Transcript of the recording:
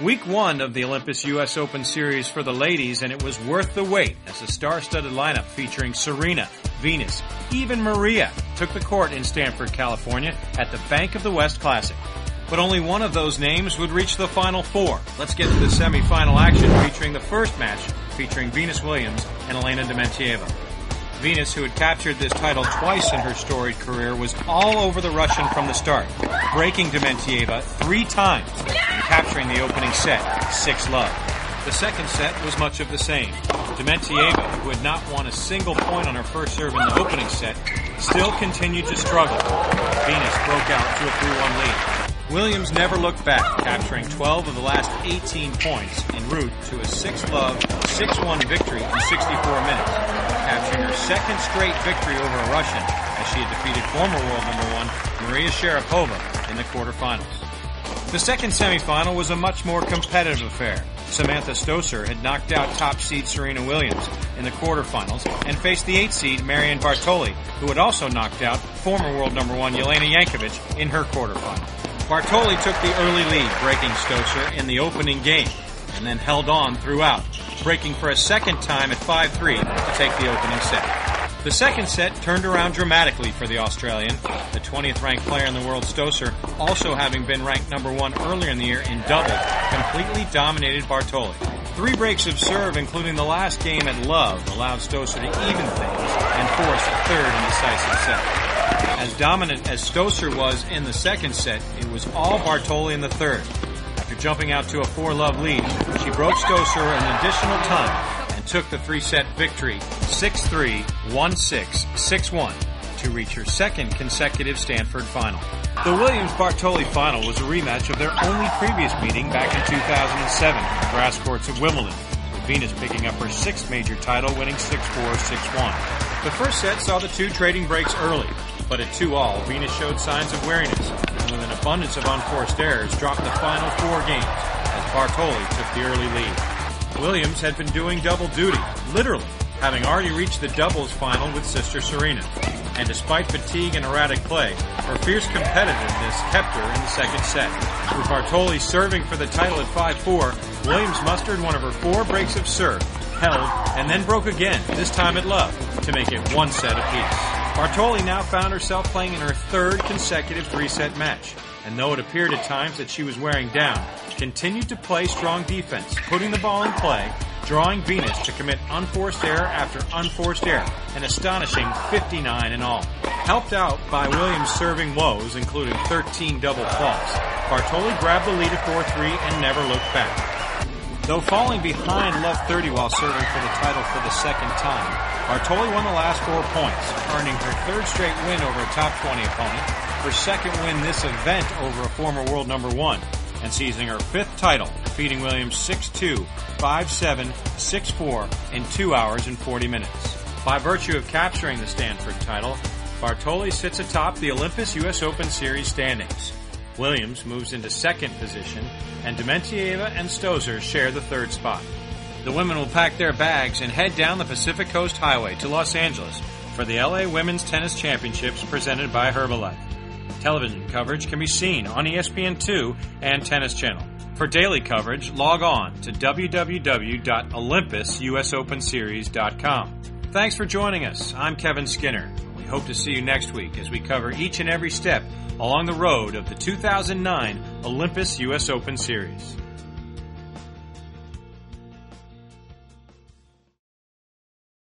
Week 1 of the Olympus U.S. Open Series for the ladies, and it was worth the wait as a star-studded lineup featuring Serena, Venus, even Maria took the court in Stanford, California at the Bank of the West Classic. But only one of those names would reach the Final Four. Let's get to the semifinal action featuring the first match featuring Venus Williams and Elena Dementieva. Venus, who had captured this title twice in her storied career, was all over the Russian from the start, breaking Dementieva 3 times and capturing the opening set 6-love. The second set was much of the same. Dementieva, who had not won a single point on her first serve in the opening set, still continued to struggle. Venus broke out to a 3-1 lead. Williams never looked back, capturing 12 of the last 18 points en route to a 6-love, 6-1 victory in 64 minutes, capturing her second straight victory over a Russian as she had defeated former world #1 Maria Sharapova in the quarterfinals. The second semifinal was a much more competitive affair. Samantha Stosur had knocked out top seed Serena Williams in the quarterfinals and faced the 8th seed Marion Bartoli, who had also knocked out former world #1 Elena in her quarterfinal. Bartoli took the early lead, breaking Stosur in the opening game, and then held on throughout, breaking for a second time at 5-3 to take the opening set. The second set turned around dramatically for the Australian, the 20th ranked player in the world. Stosur, also having been ranked #1 earlier in the year in doubles, completely dominated Bartoli. 3 breaks of serve, including the last game at love, allowed Stosur to even things and force a third and decisive set. As dominant as Stosur was in the second set, it was all Bartoli in the third. After jumping out to a 4-love lead, she broke Stosur an additional time and took the 3-set victory 6-3, 1-6, 6-1 to reach her second consecutive Stanford final. The Williams-Bartoli final was a rematch of their only previous meeting back in 2007 on the grass courts of Wimbledon, with Venus picking up her 6th major title, winning 6-4, 6-1. The first set saw the 2 trading breaks early, but at 2-all, Venus showed signs of wariness and with an abundance of unforced errors dropped the final 4 games as Bartoli took the early lead. Williams had been doing double duty, literally, having already reached the doubles final with sister Serena. And despite fatigue and erratic play, her fierce competitiveness kept her in the second set. With Bartoli serving for the title at 5-4, Williams mustered one of her 4 breaks of serve, held, and then broke again, this time at love, to make it 1 set apiece. Bartoli now found herself playing in her 3rd consecutive 3-set match, and though it appeared at times that she was wearing down, continued to play strong defense, putting the ball in play, drawing Venus to commit unforced error after unforced error, an astonishing 59 in all. Helped out by Williams' serving woes, including 13 double faults, Bartoli grabbed the lead at 4-3 and never looked back. Though falling behind love 30 while serving for the title for the second time, Bartoli won the last 4 points, earning her 3rd straight win over a top 20 opponent, her 2nd win this event over a former world #1, and seizing her 5th title, defeating Williams 6-2, 5-7, 6-4 in 2 hours and 40 minutes. By virtue of capturing the Stanford title, Bartoli sits atop the Olympus U.S. Open Series standings. Williams moves into 2nd position, and Dementieva and Stosur share the 3rd spot. The women will pack their bags and head down the Pacific Coast Highway to Los Angeles for the LA Women's Tennis Championships presented by Herbalife. Television coverage can be seen on ESPN2 and Tennis Channel. For daily coverage, log on to www.olympususopenseries.com. Thanks for joining us. I'm Kevin Skinner. We hope to see you next week as we cover each and every step along the road of the 2009 Olympus U.S. Open Series.